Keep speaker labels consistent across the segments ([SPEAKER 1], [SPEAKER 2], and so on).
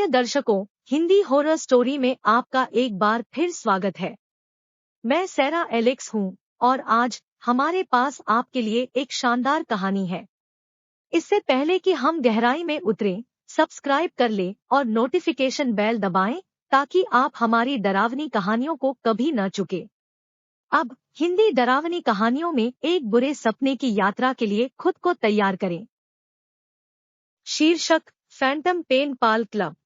[SPEAKER 1] प्रिय दर्शकों, Hindi horror story में आपका एक बार फिर स्वागत है। मैं सैरा एलेक्स हूँ और आज हमारे पास आपके लिए एक शानदार कहानी है। इससे पहले कि हम गहराई में उतरें, सब्सक्राइब कर लें और नोटिफिकेशन बेल दबाएं ताकि आप हमारी डरावनी कहानियों को कभी न चुके। अब हिंदी डरावनी कहानियों में एक बुरे सपने की यात्रा के लिए खुद को तैयार करें। शीर्षक: फैंटम पेन पाल क्लब।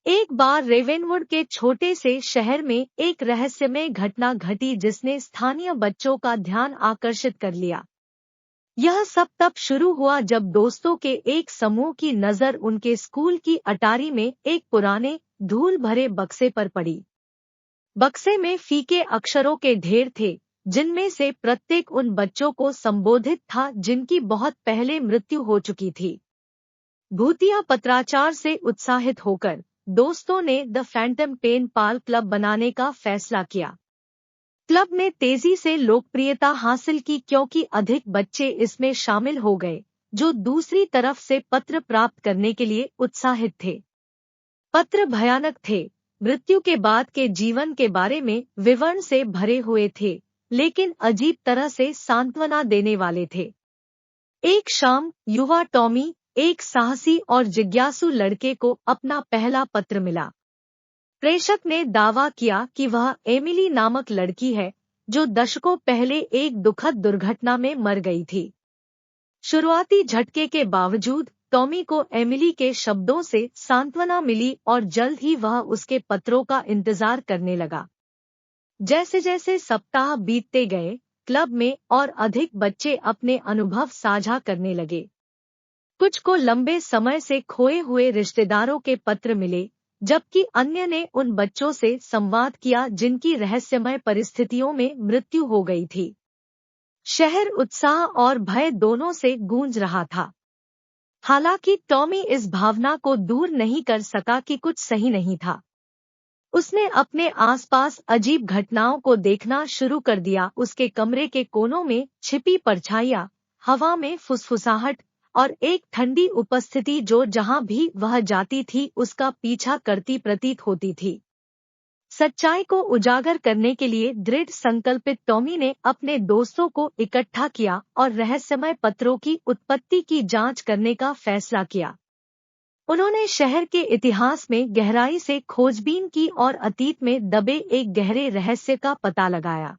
[SPEAKER 1] एक बार रेवेनवुड के छोटे से शहर में एक रहस्यमय घटना घटी जिसने स्थानीय बच्चों का ध्यान आकर्षित कर लिया। यह सब तब शुरू हुआ जब दोस्तों के एक समूह की नजर उनके स्कूल की अटारी में एक पुराने धूल भरे बक्से पर पड़ी। बक्से में फीके अक्षरों के ढेर थे, जिनमें से प्रत्येक उन बच्चों को संबोधित था जिनकी बहुत पहले मृत्यु हो चुकी थी। भूतिया पत्राचार से उत्साहित होकर दोस्तों ने the phantom pen pal club बनाने का फैसला किया। क्लब ने तेजी से लोकप्रियता हासिल की क्योंकि अधिक बच्चे इसमें शामिल हो गए, जो दूसरी तरफ से पत्र प्राप्त करने के लिए उत्साहित थे। पत्र भयानक थे, मृत्यु के बाद के जीवन के बारे में विवरण से भरे हुए थे, लेकिन अजीब तरह से सांत्वना देने वाले थे। एक शाम युवा टॉमी, एक साहसी और जिज्ञासु लड़के को अपना पहला पत्र मिला। प्रेषक ने दावा किया कि वह एमिली नामक लड़की है, जो दशकों पहले एक दुखद दुर्घटना में मर गई थी। शुरुआती झटके के बावजूद टॉमी को एमिली के शब्दों से सांत्वना मिली और जल्द ही वह उसके पत्रों का इंतजार करने लगा। जैसे जैसे सप्ताह बीतते गए, क्लब में और अधिक बच्चे अपने अनुभव साझा करने लगे। कुछ को लंबे समय से खोए हुए रिश्तेदारों के पत्र मिले, जबकि अन्य ने उन बच्चों से संवाद किया जिनकी रहस्यमय परिस्थितियों में मृत्यु हो गई थी। शहर उत्साह और भय दोनों से गूंज रहा था। हालांकि टॉमी इस भावना को दूर नहीं कर सका कि कुछ सही नहीं था। उसने अपने आसपास अजीब घटनाओं को देखना शुरू कर दिया। उसके कमरे के कोनों में छिपी परछाइयां, हवा में फुसफुसाहट और एक ठंडी उपस्थिति जो जहां भी वह जाती थी उसका पीछा करती प्रतीत होती थी। सच्चाई को उजागर करने के लिए दृढ़ संकल्पित टॉमी ने अपने दोस्तों को इकट्ठा किया और रहस्यमय पत्रों की उत्पत्ति की जांच करने का फैसला किया। उन्होंने शहर के इतिहास में गहराई से खोजबीन की और अतीत में दबे एक गहरे रहस्य का पता लगाया।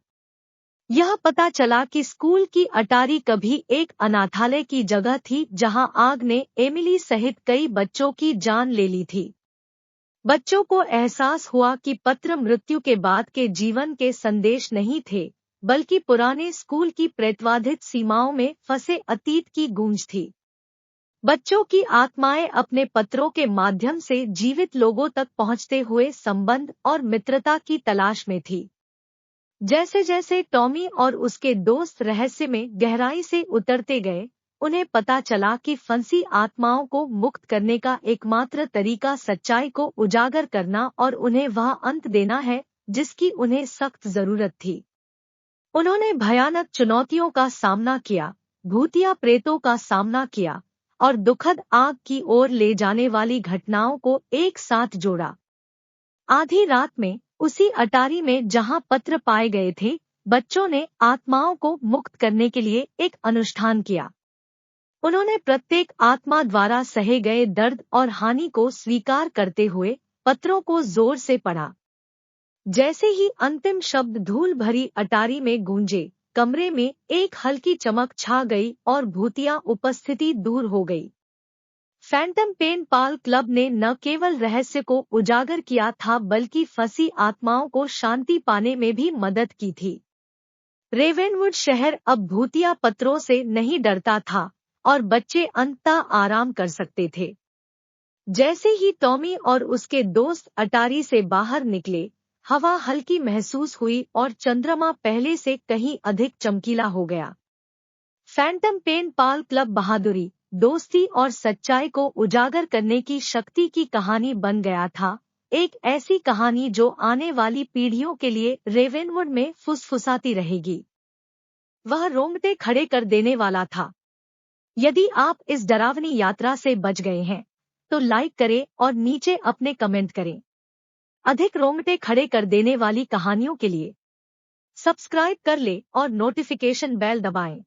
[SPEAKER 1] यह पता चला कि स्कूल की अटारी कभी एक अनाथालय की जगह थी जहां आग ने एमिली सहित कई बच्चों की जान ले ली थी। बच्चों को एहसास हुआ कि पत्र मृत्यु के बाद के जीवन के संदेश नहीं थे, बल्कि पुराने स्कूल की प्रेतवाधित सीमाओं में फंसे अतीत की गूंज थी। बच्चों की आत्माएं अपने पत्रों के माध्यम से जीवित लोगों तक पहुंचते हुए संबंध और मित्रता की तलाश में थी। जैसे जैसे टॉमी और उसके दोस्त रहस्य में गहराई से उतरते गए, उन्हें पता चला कि फंसी आत्माओं को मुक्त करने का एकमात्र तरीका सच्चाई को उजागर करना और उन्हें वह अंत देना है जिसकी उन्हें सख्त जरूरत थी। उन्होंने भयानक चुनौतियों का सामना किया, भूतिया प्रेतों का सामना किया और दुखद आग की ओर ले जाने वाली घटनाओं को एक साथ जोड़ा। आधी रात में उसी अटारी में जहां पत्र पाए गए थे, बच्चों ने आत्माओं को मुक्त करने के लिए एक अनुष्ठान किया। उन्होंने प्रत्येक आत्मा द्वारा सहे गए दर्द और हानि को स्वीकार करते हुए पत्रों को जोर से पढ़ा। जैसे ही अंतिम शब्द धूल भरी अटारी में गूंजे, कमरे में एक हल्की चमक छा गई और भूतिया उपस्थिति दूर हो गई। फैंटम पेन पाल क्लब ने न केवल रहस्य को उजागर किया था बल्कि फंसी आत्माओं को शांति पाने में भी मदद की थी। रेवेनवुड शहर अब भूतिया पत्रों से नहीं डरता था और बच्चे अंततः आराम कर सकते थे। जैसे ही टॉमी और उसके दोस्त अटारी से बाहर निकले, हवा हल्की महसूस हुई और चंद्रमा पहले से कहीं अधिक चमकीला हो गया। फैंटम पेन पाल क्लब बहादुरी, दोस्ती और सच्चाई को उजागर करने की शक्ति की कहानी बन गया था। एक ऐसी कहानी जो आने वाली पीढ़ियों के लिए रेवेनवुड में फुसफुसाती रहेगी। वह रोंगटे खड़े कर देने वाला था। यदि आप इस डरावनी यात्रा से बच गए हैं, तो लाइक करें और नीचे अपने कमेंट करें। अधिक रोंगटे खड़े कर देने वाली कहानियों के लिए सब्सक्राइब कर ले और नोटिफिकेशन बेल दबाएं।